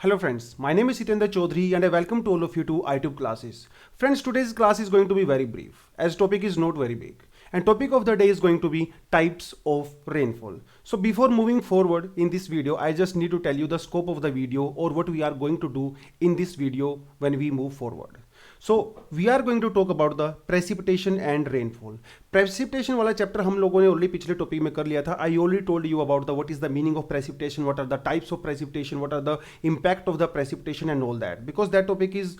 Hello friends, my name is Sitendra Chaudhary and I welcome to all of you to iTube classes. Friends, today's class is going to be very brief as topic is not very big. And topic of the day is going to be types of rainfall. So before moving forward in this video, I just need to tell you the scope of the video or what we are going to do in this video when we move forward. So we are going to talk about the precipitation and rainfall. Precipitation वाला chapter हम लोगों ने already पिछले topic में कर लिया था. I already told you about the what is the meaning of precipitation, what are the types of precipitation, what are the impact of the precipitation and all that. Because that topic is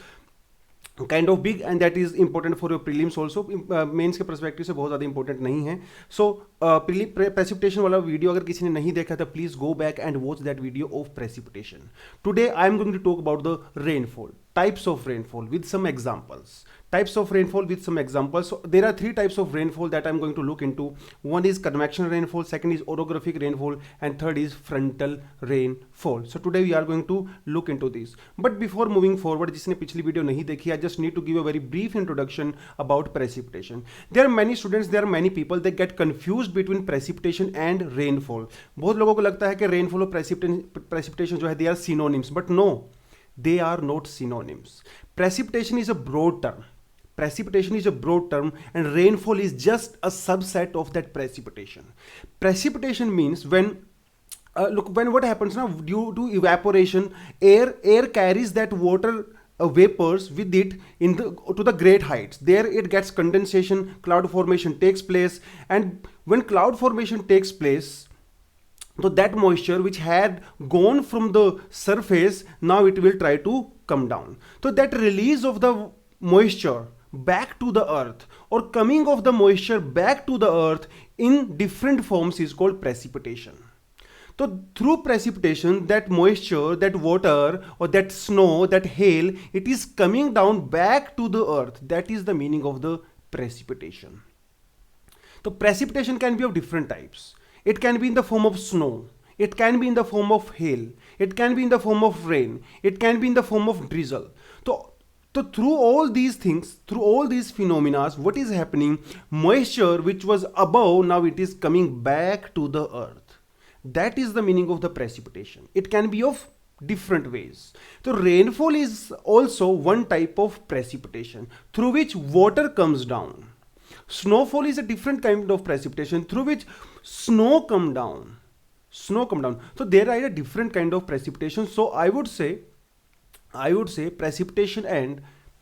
kind of big and that is important for your prelims also. Mains के perspective से बहुत ज़्यादा important नहीं है. सो precipitation वाला video अगर किसी ने नहीं देखा था please go back and watch that video of precipitation. Today I am going to talk about the rainfall, types of rainfall with some examples. Types of rainfall with some examples. So there are three types of rainfall that I'm going to look into. One is convectional rainfall, second is orographic rainfall, and third is frontal rainfall. So today we are going to look into this. But before moving forward, जिसने पिछली video नहीं देखी, I just need to give a very brief introduction about precipitation. There are many students, there are many people, they get confused between precipitation and rainfall. बहुत लोगों को लगता है कि rainfall और precipitation जो है they are synonyms, but no. They are not synonyms. Precipitation is a broad term. Precipitation is a broad term and rainfall is just a subset of that precipitation. Precipitation means when when what happens now due to evaporation, air carries that water vapors with it to the great heights. There it gets condensation, cloud formation takes place, and when cloud formation takes place, so that moisture which had gone from the surface, now it will try to come down. So that release of the moisture back to the earth or coming of the moisture back to the earth in different forms is called precipitation. So through precipitation, that moisture, that water or that snow, that hail, it is coming down back to the earth. That is the meaning of the precipitation. So precipitation can be of different types. It can be in the form of snow. It can be in the form of hail. It can be in the form of rain. It can be in the form of drizzle. So through all these things, through all these phenomena, what is happening? Moisture which was above, now it is coming back to the earth. That is the meaning of the precipitation. It can be of different ways. So rainfall is also one type of precipitation through which water comes down. Snowfall is a different kind of precipitation through which snow come down. So there are a different kind of precipitation. So I would say precipitation and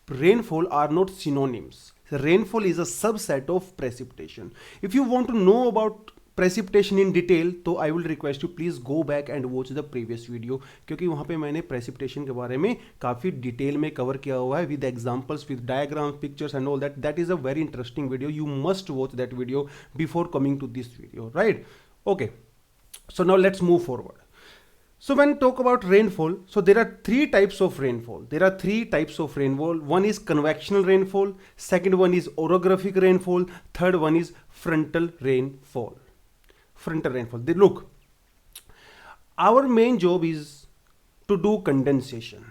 rainfall are not synonyms. Rainfall is a subset of precipitation. If you want to know about precipitation in detail, तो I will request you please go back and watch the previous video, क्योंकि वहाँ पे मैंने precipitation के बारे में काफ़ी detail में कवर किया हुआ है with examples, with diagrams, pictures and all that. That is a very interesting video. You must watch that video before coming to this video, right? Okay. So now let's move forward. So when talk about rainfall, so there are three types of rainfall. One is convectional rainfall, second one is orographic rainfall, third one is frontal rainfall. Look, our main job is to do condensation.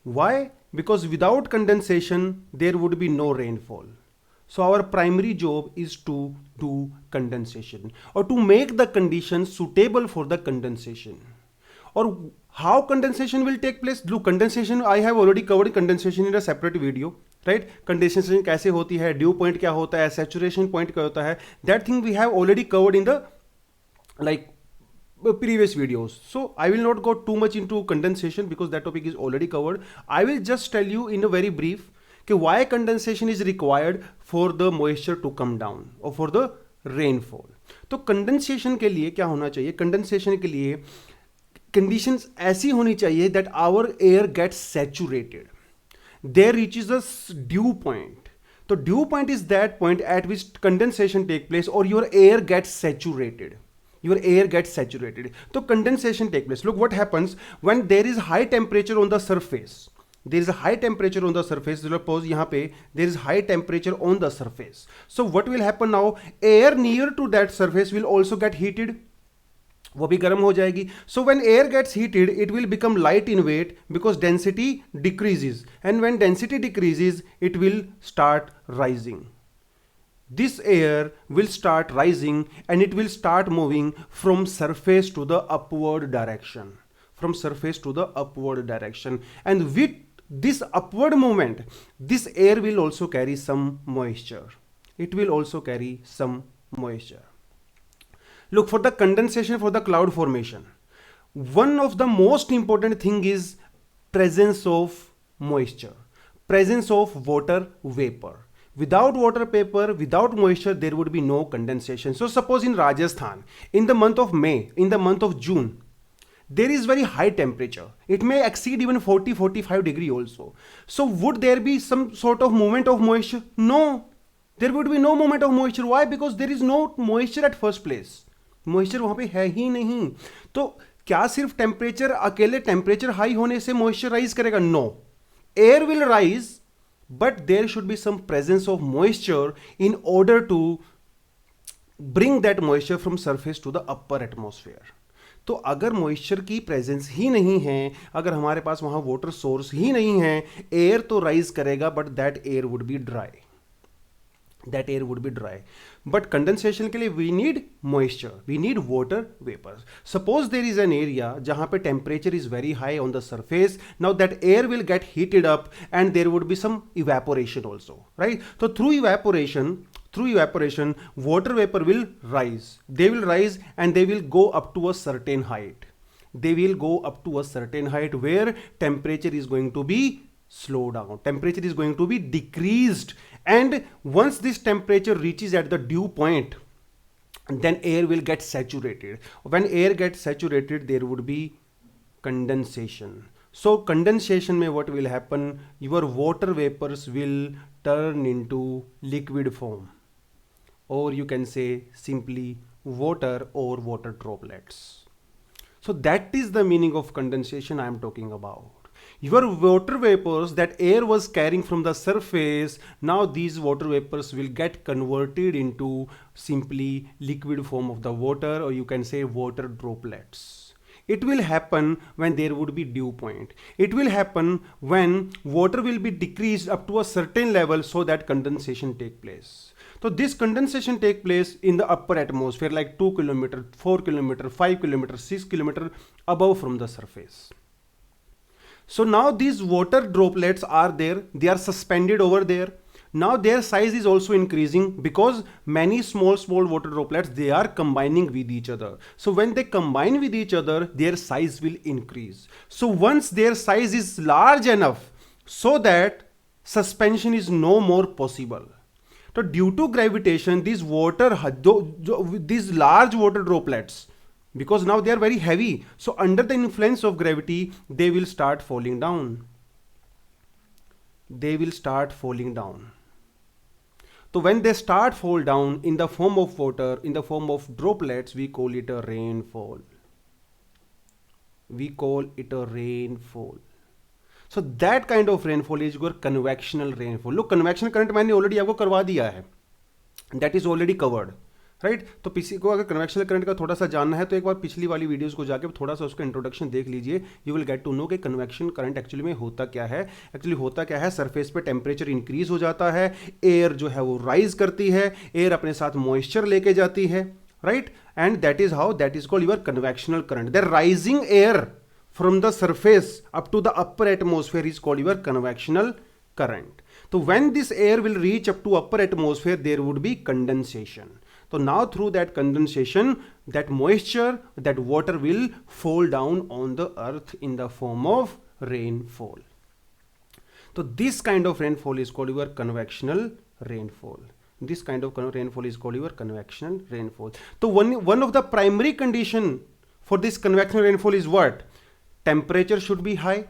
Why? Because without condensation there would be no rainfall. So our primary job is to do condensation or to make the conditions suitable for the condensation. Or how condensation will take place? Look, condensation I have already covered condensation in a separate video, right? Condensation कैसे होती है, dew point क्या होता है, saturation point क्या होता है, that thing we have already covered in the previous videos. So I will not go too much into condensation because that topic is already covered. I will just tell you in a very brief why condensation is required for the moisture to come down or for the rainfall. तो condensation के लिए क्या होना चाहिए? Condensation के लिए conditions ऐसी होनी चाहिए that our air gets saturated. There reaches a dew point. So dew point is that point at which condensation take place or your air gets saturated. So condensation take place. Look what happens when there is high temperature on the surface. Suppose यहाँ पे there is high temperature on the surface. So what will happen now? Air near to that surface will also get heated. वो भी गर्म हो जाएगी. So when air gets heated, it will become light in weight because density decreases. And when density decreases, it will start rising. This air will start rising and it will start moving from surface to the upward direction. from surface to the upward direction, and with this upward movement, this air will also carry some moisture. It will also carry some moisture. Look, for the condensation, for the cloud formation, one of the most important thing is presence of moisture, presence of water vapor. Without water vapor, without moisture, there would be no condensation. So suppose in Rajasthan, in the month of May, in the month of June, there is very high temperature. It may exceed even 40-45 degree also. So would there be some sort of movement of moisture? No, there would be no movement of moisture. Why? Because there is no moisture at first place. Moisture वहाँ पे है ही नहीं. तो क्या सिर्फ temperature, अकेले temperature high होने से मॉइस्चर राइज करेगा? No, air will rise, but there should be some presence of moisture in order to bring that moisture from surface to the upper atmosphere. तो अगर मॉइस्चर की प्रेजेंस ही नहीं है, अगर हमारे पास वहां वाटर सोर्स ही नहीं है, एयर तो राइज करेगा but that air would be dry. That air would be dry. But condensation के लिए we need moisture, we need water vapors. Suppose there is an area जहाँ पे temperature is very high on the surface. Now that air will get heated up and there would be some evaporation also, right? So through evaporation, water vapor will rise. They will rise and they will go up to a certain height. They will go up to a certain height where temperature is going to be slow down. Temperature is going to be decreased. And once this temperature reaches at the dew point, then air will get saturated. When air gets saturated, there would be condensation. So condensation mein what will happen? Your water vapors will turn into liquid form, or you can say simply water or water droplets. So that is the meaning of condensation I am talking about. Your water vapors that air was carrying from the surface, now these water vapors will get converted into simply liquid form of the water, or you can say water droplets. It will happen when there would be dew point. It will happen when water will be decreased up to a certain level so that condensation take place. So this condensation take place in the upper atmosphere, like 2 km, 4 km, 5 km, 6 km above from the surface. So now these water droplets are there, they are suspended over there. Now their size is also increasing because many small water droplets, they are combining with each other. So when they combine with each other, their size will increase. So once their size is large enough so that suspension is no more possible. So due to gravitation, these large water droplets, because now they are very heavy, so under the influence of gravity, they will start falling down. They will start falling down. So when they start fall down in the form of water, in the form of droplets, we call it a rainfall. We call it a rainfall. So that kind of rainfall is your convectional rainfall. Look, convectional current मैंने already आपको करवा दिया है. That is already covered. Right तो किसी को अगर convectional current का थोड़ा सा जानना है तो एक बार पिछली वाली वीडियोस को जाके थोड़ा सा उसका इंट्रोडक्शन देख लीजिए. You will get to know कि कन्वेक्शन करंट एक्चुअली में होता क्या है. एक्चुअली होता क्या है, सरफेस पे टेम्परेचर इंक्रीज हो जाता है, एयर जो है वो राइज करती है, एयर अपने साथ मॉइस्चर लेके जाती है, right, and that is how that is called your convectional current. The rising air from the surface up to the upper atmosphere is called your convectional current. So when this air will reach up to upper atmosphere, there would be condensation. So now through that condensation, that moisture, that water will fall down on the earth in the form of rainfall. So this kind of rainfall is called your convectional rainfall. This kind of rainfall is called your convectional rainfall. So one of the primary condition for this convectional rainfall is what? Temperature should be high.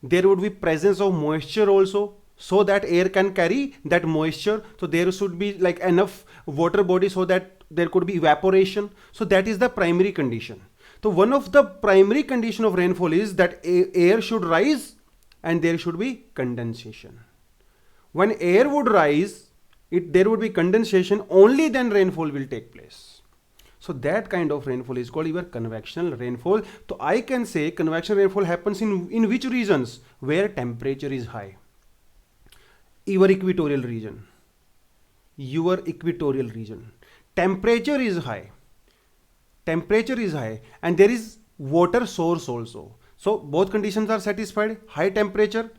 There would be presence of moisture also, so that air can carry that moisture. So there should be like enough water body so that there could be evaporation. So that is the primary condition. So one of the primary condition of rainfall is that air should rise and there should be condensation. When air would rise, there would be condensation, only then rainfall will take place. So that kind of rainfall is called your convectional rainfall. So I can say convectional rainfall happens in which regions? Where temperature is high. Your equatorial region. Your equatorial region. Temperature is high. Temperature is high and there is water source also. So both conditions are satisfied. High temperature,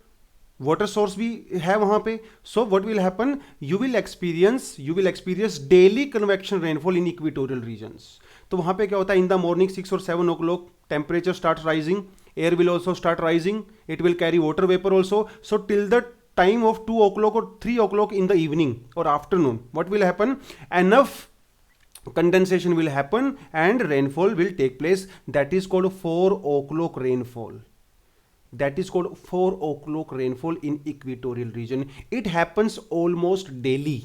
water source भी है वहां पे. So what will happen? You will experience daily convection rainfall in equatorial regions. तो वहां पे क्या होता है? In the morning 6 or 7 o'clock, temperature starts rising. Air will also start rising. It will carry water vapor also. So till the time of 2 o'clock or 3 o'clock in the evening or afternoon, what will happen? Enough condensation will happen and rainfall will take place. That is called 4 o'clock rainfall. That is called 4 o'clock rainfall in equatorial region. It happens almost daily.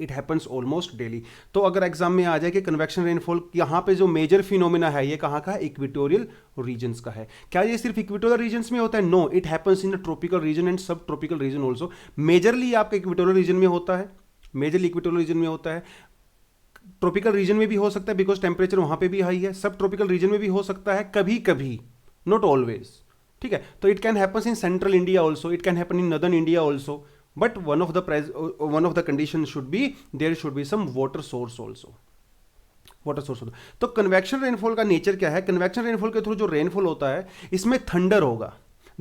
It happens almost daily. तो अगर exam में आ जाए कि convection rainfall यहाँ पे जो major phenomena है ये कहाँ का है? इक्वेटोरियल रीजन्स का है. क्या ये सिर्फ इक्वेटोरियल रीजन्स में होता है? No, it happens in the tropical region and sub tropical region also. Majorly आपका इक्वेटोरियल रीजन में होता है, मेजरली इक्वेटोरियल रीजन में होता है. ट्रॉपिकल रीजन में भी हो सकता है बिकॉज टेम्परेचर वहाँ पे भी हाई है. सब ट्रॉपिकल रीजन में भी हो सकता है कभी कभी, नॉट ऑलवेज. ठीक है, तो it can happens in central India also, it can happen in northern India also. But one of the conditions should be there should be some water source also. Water source होता है. तो convection rainfall का nature क्या है? Convection rainfall के through जो rainfall होता है इसमें थंडर होगा.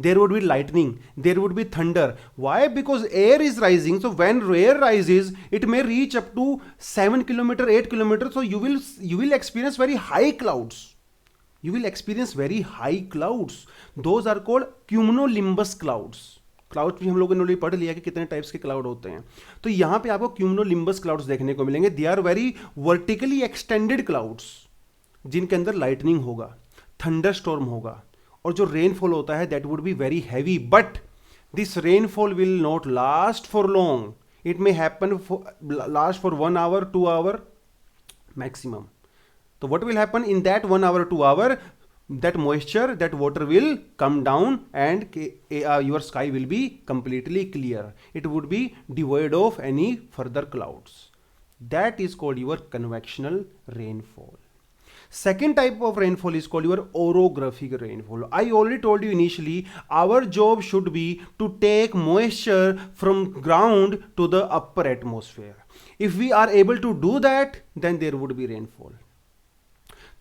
There would be lightning, there would be thunder. Why? Because air is rising. So when air rises, it may reach up to 7 kilometer, 8 kilometer. So you will experience very high clouds. You will experience very high clouds. Those are called cumulonimbus clouds. Clouds भी हम लोगों ने already पढ़ लिया कि कितने types के cloud होते हैं. तो यहाँ पे आपको क्यूमुलोनिम्बस क्लाउड्स देखने को मिलेंगे. They are very vertically extended clouds जिनके अंदर लाइटनिंग होगा, थंडर स्टॉर्म होगा और जो रेनफॉल होता है that would be very heavy. But this rainfall will not last for long. It may happen last for 1 hour 2 hour maximum. तो what will happen in that 1 hour 2 hour? That moisture, that water will come down and your sky will be completely clear. It would be devoid of any further clouds. That is called your convectional rainfall. Second type of rainfall is called your orographic rainfall. I already told you initially, our job should be to take moisture from ground to the upper atmosphere. If we are able to do that, then there would be rainfall.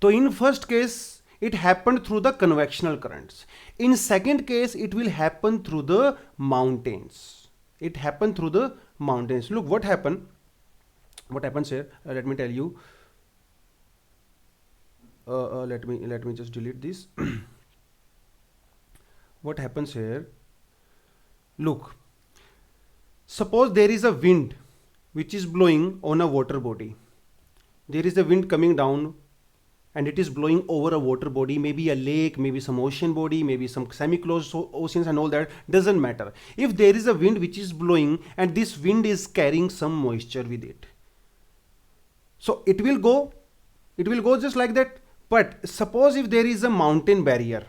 So in first case, it happened through the convectional currents. In second case, it will happen through the mountains. It happened through the mountains. Look what happened. What happens here? Let me tell you. Let me just delete this. What happens here? Look. Suppose there is a wind which is blowing on a water body. There is a wind coming down and it is blowing over a water body, maybe a lake, maybe some ocean body, maybe some semi-closed oceans and all that, doesn't matter. If there is a wind which is blowing and this wind is carrying some moisture with it, so it will go just like that. But suppose if there is a mountain barrier,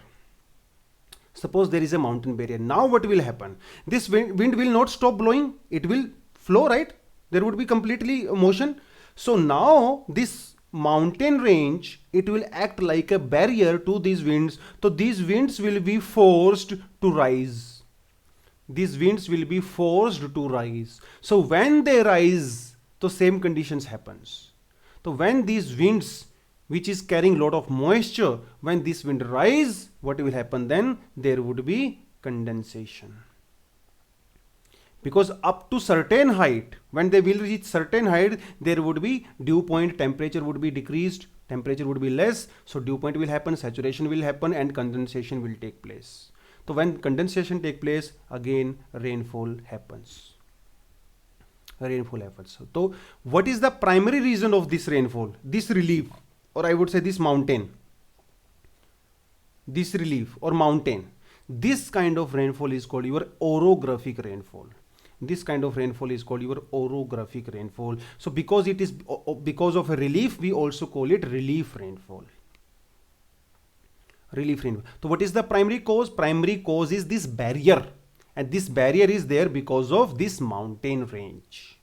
now what will happen? This wind will not stop blowing, it will flow, right? There would be completely motion. So now this mountain range, it will act like a barrier to these winds. So these winds will be forced to rise. These winds will be forced to rise. So when they rise, the same conditions happens. So when these winds which is carrying lot of moisture, when this wind rise, what will happen then? There would be condensation. Because up to certain height, when they will reach certain height, there would be dew point, temperature would be decreased, temperature would be less, so dew point will happen, saturation will happen and condensation will take place. So when condensation take place, again rainfall happens. So what is the primary reason of this rainfall? This relief, or I would say this mountain, this relief or mountain, this kind of rainfall is called your orographic rainfall. This kind of rainfall is called your orographic rainfall. So because it is because of a relief, we also call it relief rainfall. Relief rainfall. So what is the primary cause? Primary cause is this barrier, and this barrier is there because of this mountain range.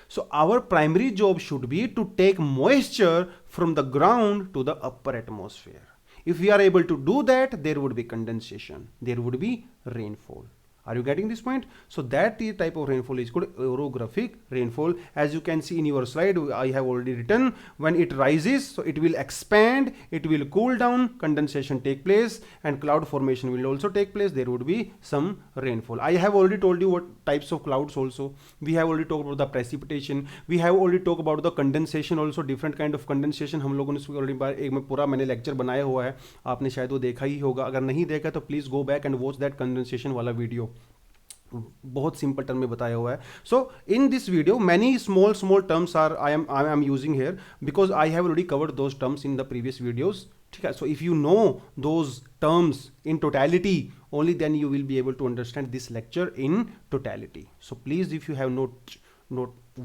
So our primary job should be to take moisture from the ground to the upper atmosphere. If we are able to do that, there would be condensation, there would be rainfall. Are you getting this point? So that the type of rainfall is called orographic rainfall. As you can see in your slide, I have already written, when it rises, so it will expand, it will cool down, condensation take place, and cloud formation will also take place. There would be some rainfall. I have already told you what types of clouds also. We have already talked about the precipitation. We have already talked about the condensation also, different kind of condensation. हम लोगों ने इसको already बार एक में पूरा मैंने lecture बनाया हुआ है, आपने शायद वो देखा ही होगा. अगर नहीं देखा तो please go back and watch that condensation वाला वीडियो. बहुत सिंपल टर्म में बताया हुआ है. So in this video many small terms are I am using here because I have already covered those terms in the previous videos. ठीक है. So if you know those terms in totality, only then you will be able to understand this lecture in totality. So please, if you have not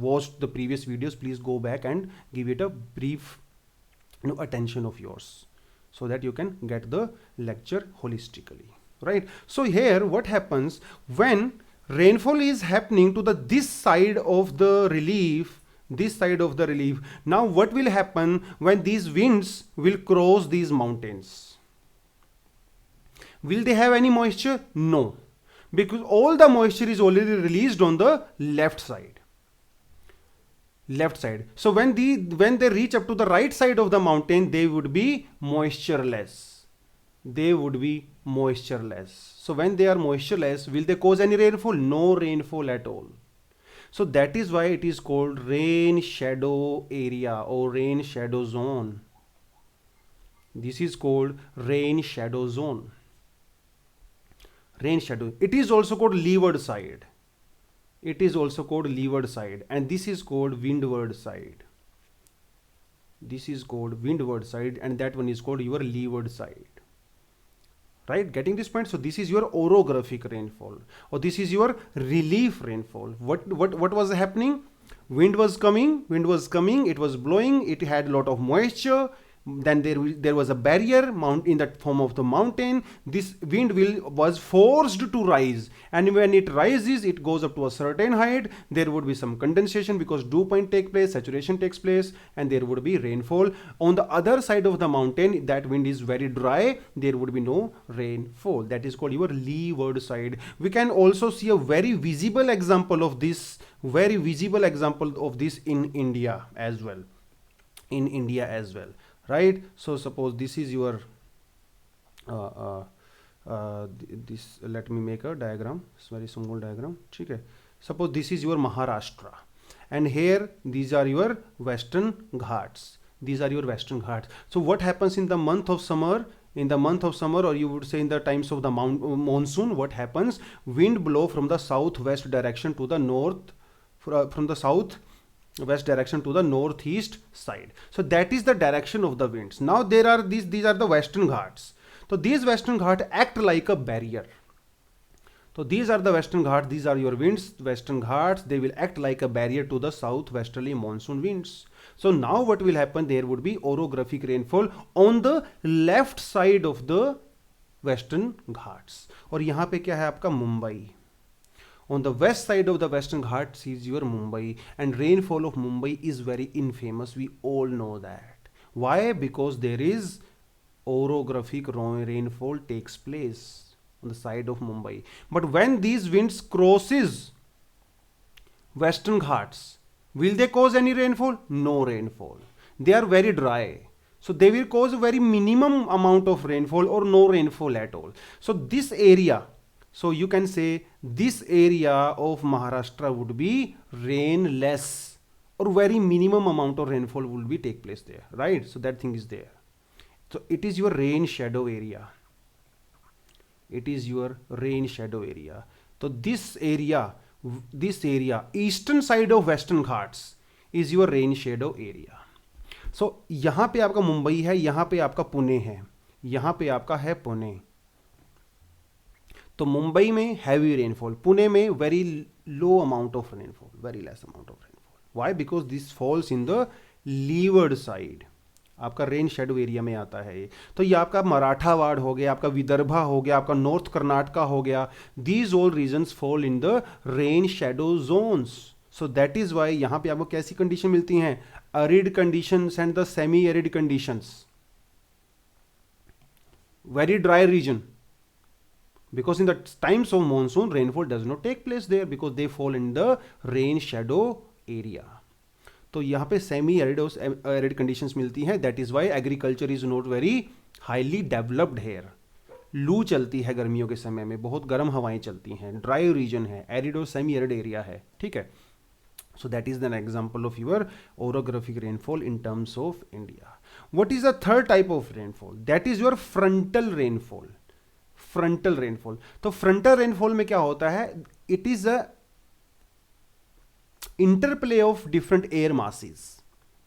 watched the previous videos, please go back and give it a brief attention of yours, so that you can get the lecture holistically, right? So here what happens when rainfall is happening to the this side of the relief, now what will happen when these winds will cross these mountains? Will they have any moisture? No, because all the moisture is already released on the left side. So when they reach up to the right side of the mountain, they would be moistureless. So when they are moistureless, will they cause any rainfall? No rainfall at all. So that is why it is called rain shadow area or rain shadow zone. This is called rain shadow zone. Rain shadow. It is also called leeward side. And this is called windward side. And that one is called your leeward side. Right? Getting this point? So this is your orographic rainfall, or this is your relief rainfall. What was happening? Wind was coming, it was blowing, it had a lot of moisture. Then there was a barrier in the form of the mountain. This wind was forced to rise, and when it rises, it goes up to a certain height. There would be some condensation because dew point take place, saturation takes place, and there would be rainfall. On the other side of the mountain, that wind is very dry, there would be no rainfall. That is called your leeward side. We can also see a very visible example of this in India as well. Right? So suppose this is your this, let me make a diagram. It's very small diagram. Okay. Suppose this is your Maharashtra, and here these are your Western Ghats. So what happens in the month of summer? Or you would say in the times of the monsoon, what happens? Wind blow from the southwest direction to the north, from the southwest direction to the northeast side. So that is the direction of the winds. Now these are the Western Ghats. So these Western Ghats act like a barrier. So these are the Western Ghats, these are your winds, Western Ghats, they will act like a barrier to the southwesterly monsoon winds. So now what will happen? There would be orographic rainfall on the left side of the Western Ghats. और यहाँ पे क्या है आपका Mumbai. On the west side of the Western Ghats is your Mumbai, and rainfall of Mumbai is very infamous. We all know that. Why? Because there is orographic rainfall takes place on the side of Mumbai. But when these winds crosses Western Ghats, will they cause any rainfall? No rainfall. They are very dry. So they will cause a very minimum amount of rainfall or no rainfall at all. So this area, so you can say this area of Maharashtra would be rainless, or very minimum amount of rainfall will be take place there, right? So that thing is there. So it is your rain shadow area. So this area, eastern side of Western Ghats is your rain shadow area. So यहाँ पे आपका मुंबई है, यहाँ पे आपका पुणे है, यहाँ पे आपका है पुणे. तो मुंबई में हैवी रेनफॉल, पुणे में very low amount of rainfall, very less amount of rainfall. Why? Because this falls in the levered side. आपका रेन शेडो एरिया में आता है ये. तो ये आपका मराठावाड़ हो गया, आपका विदर्भा हो गया, आपका नॉर्थ कर्नाटका हो गया. These all regions fall in the rain shadow zones. So that is why यहाँ पे आपको कैसी कंडीशन मिलती हैं? Arid conditions and the semi arid conditions. Very dry region, because in the times of monsoon rainfall does not take place there because they fall in the rain shadow area. तो यहाँ पे semi arid conditions मिलती हैं. That is why agriculture is not very highly developed here. लू चलती है गर्मियों के समय में, बहुत गर्म हवाएं चलती हैं, ड्राई रीजन है, एरिड और सेमी एरिड एरिया है. ठीक है. So that is an example of your orographic rainfall in terms of India. What is the third type of rainfall? That is your frontal rainfall. Frontal rainfall. तो frontal rainfall में क्या होता है? It is a interplay of different air masses.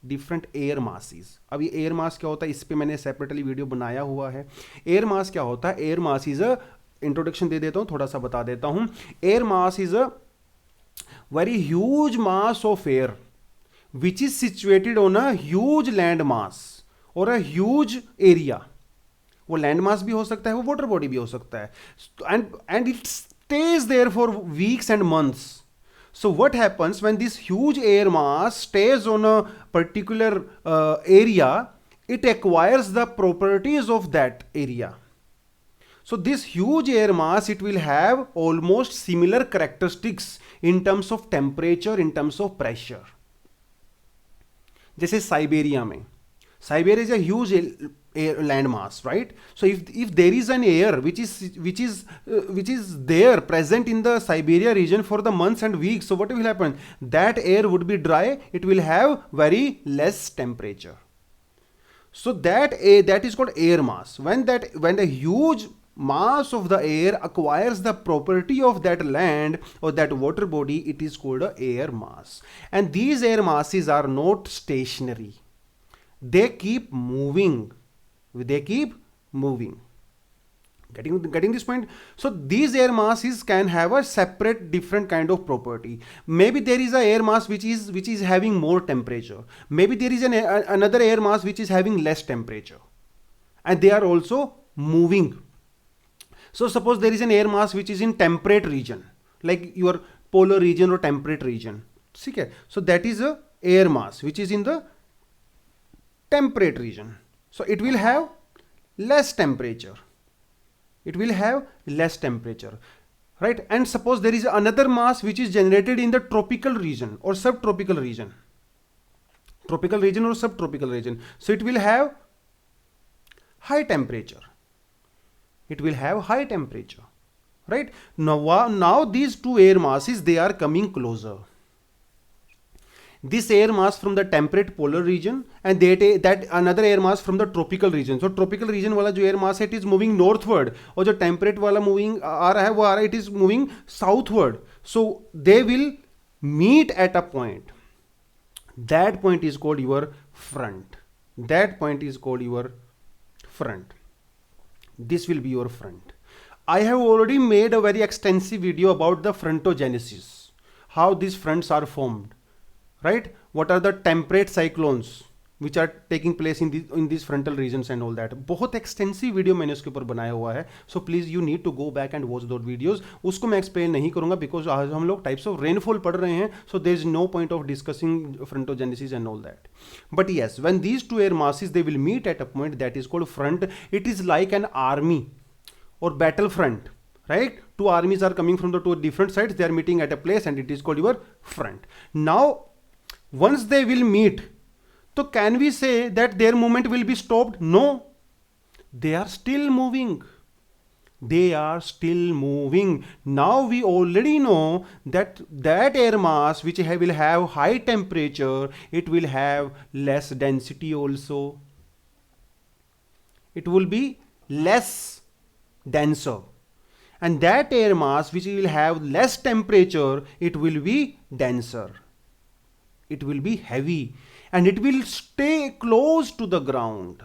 Different air masses. अब ये air mass क्या होता है, इस पे मैंने सेपरेटली वीडियो बनाया हुआ है. एयर मास क्या होता है? Air mass is a, introduction दे देता हूं, थोड़ा सा बता देता हूं. Air mass is a very huge mass of air which is situated on a huge land mass or a huge area. वो land mass भी हो सकता है, वो water body भी हो सकता है, and it stays there for weeks and months. So what happens when this huge air mass stays on a particular area? It acquires the properties of that area. So this huge air mass, it will have almost similar characteristics in terms of temperature, in terms of pressure. जैसे Siberia में, Siberia is a huge air land mass, right? So if there is an air which is there present in the Siberia region for the months and weeks, so what will happen? That air would be dry. It will have very less temperature. So that is called air mass. When the huge mass of the air acquires the property of that land or that water body, it is called a air mass. And these air masses are not stationary. They keep moving. Getting this point? So these air masses can have a separate different kind of property. Maybe there is a air mass which is having more temperature. Maybe there is another air mass which is having less temperature, and they are also moving. So suppose there is an air mass which is in temperate region, like your polar region or temperate region. Okay? So that is a air mass which is in the temperate region. So it will have less temperature. Right? And suppose there is another mass which is generated in the tropical region or subtropical region. Tropical region or subtropical region. So it will have high temperature. Right? Now these two air masses, they are coming closer. This air mass from the temperate polar region and that another air mass from the tropical region. So tropical region वाला जो air mass है, it is moving northward, और जो temperate वाला moving आ रहा है वो आ रहा है, it is moving southward. So they will meet at a point. That point is called your front. This will be your front. I have already made a very extensive video about the frontogenesis, how these fronts are formed. Right? What are the temperate cyclones which are taking place in these frontal regions and all that. बहुत extensive video मैंने उसके ऊपर बनाया हुआ है. So please you need to go back and watch those videos. उसको मैं explain नहीं करूँगा because आज हम लोग types of rainfall पढ़ रहे हैं. So there is no point of discussing frontogenesis and all that. But yes, when these two air masses, they will meet at a point that is called front. It is like an army or battlefront. Right? Two armies are coming from the two different sides. They are meeting at a place and it is called your front. Now, once they will meet, so can we say that their movement will be stopped? No. They are still moving. Now we already know that air mass which will have high temperature, it will have less density also. It will be less denser. And that air mass which will have less temperature, it will be denser. It will be heavy and it will stay close to the ground.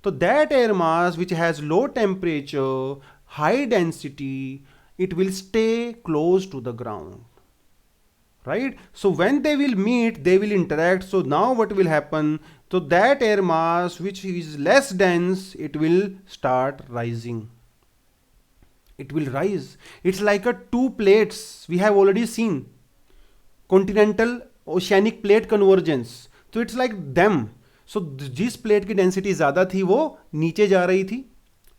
So that air mass which has low temperature, high density, it will stay close to the ground. Right? So when they will meet, they will interact. So now what will happen? So that air mass which is less dense, it will start rising. It will rise. It's like a two plates we have already seen. Continental oceanic plate convergence. So it's like them. So जिस plate की density ज़्यादा थी वो नीचे जा रही थी,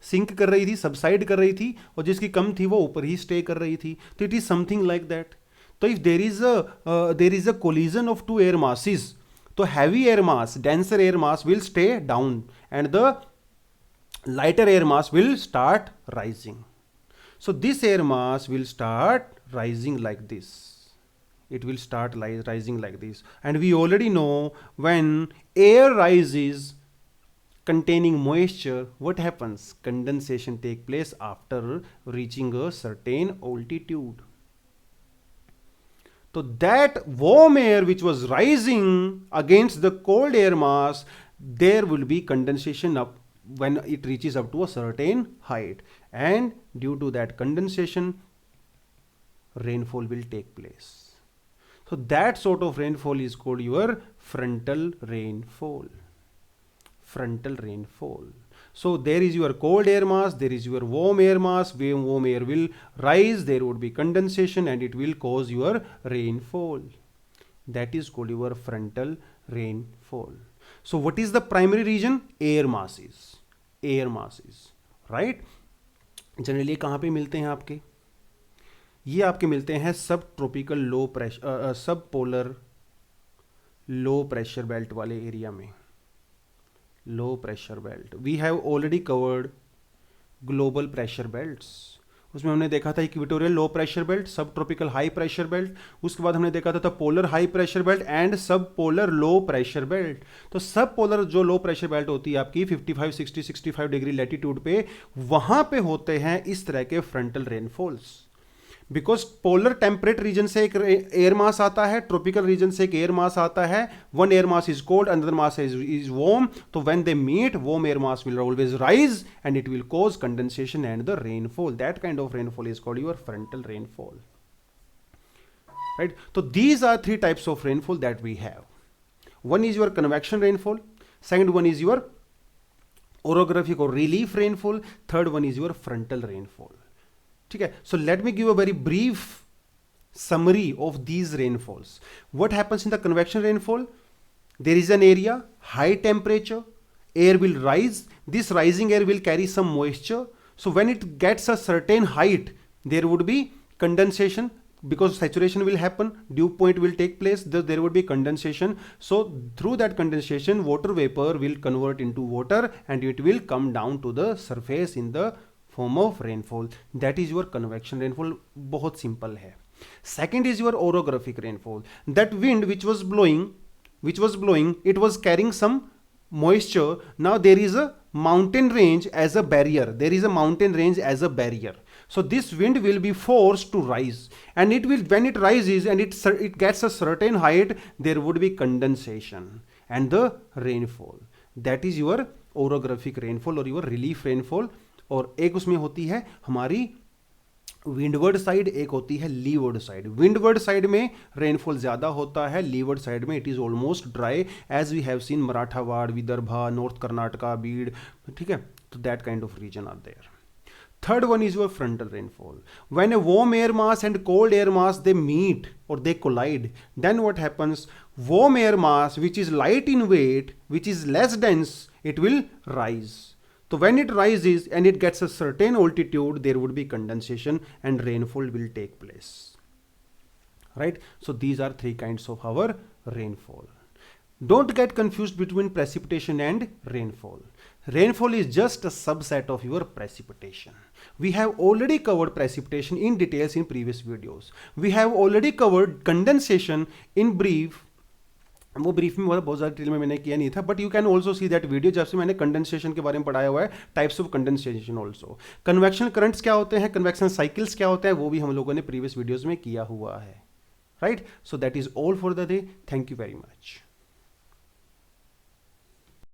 sink कर रही थी, सबसाइड कर रही थी, और जिसकी कम थी वो ऊपर ही स्टे कर रही थी. तो it is something like that. तो if there is a collision of two air masses, तो heavy air mass, denser air mass will stay down and the lighter air mass will start rising. So this air mass will start rising like this. It will start rising like this. And we already know when air rises containing moisture, what happens? Condensation take place after reaching a certain altitude. So that warm air which was rising against the cold air mass, there will be condensation up when it reaches up to a certain height, and due to that condensation rainfall will take place. So that sort of rainfall is called your frontal rainfall. Frontal rainfall. So there is your cold air mass, there is your warm air mass. Warm air will rise, there would be condensation, and it will cause your rainfall. That is called your frontal rainfall. So what is the primary region? Air masses. Air masses, right? Generally कहाँ पे मिलते हैं आपके? ये आपके मिलते हैं sub tropical low pressure, sub polar low pressure belt वाले एरिया में. Low pressure belt, we have already covered global pressure belts. उसमें हमने देखा था equatorial low pressure belt, sub tropical high pressure belt. उसके बाद हमने देखा था polar high pressure belt and sub polar low pressure belt. तो सब पोलर जो लो प्रेशर बेल्ट होती है आपकी 55, 60, 65 डिग्री लैटिट्यूड पे, वहां पे होते हैं इस तरह के frontal rainfalls. Because polar temperate region से एक एयर मास आता है, ट्रॉपिकल रीजन से एक एयर मास आता है. One air mass is cold, another mass is warm. तो when they meet, warm air mass will always rise and it will cause condensation and the rainfall. That kind of rainfall is called your frontal rainfall. Right? तो these are three types of rainfall that we have. One is your convection rainfall, second one is your orographic or relief rainfall, third one is your frontal rainfall. ठीक है? So let me give a very brief summary of these rainfalls. What happens in the convection rainfall? There is an area, high temperature, air will rise. This rising air will carry some moisture. So when it gets a certain height, there would be condensation because saturation will happen, dew point will take place, there would be condensation. So through that condensation, water vapor will convert into water and it will come down to the surface in the form of rainfall. That is your convection rainfall. बहुत simple है. Second is your orographic rainfall. That wind which was blowing, it was carrying some moisture. Now there is a mountain range as a barrier. There is a mountain range as a barrier. So this wind will be forced to rise, and it will, when it rises and it gets a certain height, there would be condensation and the rainfall. That is your orographic rainfall or your relief rainfall. और एक उसमें होती है हमारी windward side, एक होती है leeward side. Windward side में रेनफॉल ज्यादा होता है, लीवर्ड साइड में it is almost dry, as we have seen Marathwada, Vidarbha, north Karnataka, Beed. ठीक है? तो that kind of region are there. Third one is your frontal rainfall. When a warm air mass and cold air mass they meet or they collide, then what happens? Warm air mass, which is light in weight, which is less dense, it will rise. So when it rises and it gets a certain altitude, there would be condensation and rainfall will take place. Right? So these are three kinds of our rainfall. Don't get confused between precipitation and rainfall. Rainfall is just a subset of your precipitation. We have already covered precipitation in details in previous videos. We have already covered condensation in brief. वो brief में बहुत ज़्यादा detail में मैंने किया नहीं था, but you can also see that video जब से मैंने कंडेंसेशन के बारे में पढ़ाया हुआ है, types of condensation also. Convection currents क्या होते हैं, कन्वेक्शन साइकिल्स क्या होते हैं, वो भी हम लोगों ने प्रीवियस वीडियोज़ में किया हुआ है. Right? So that is all for the day. Thank you very much.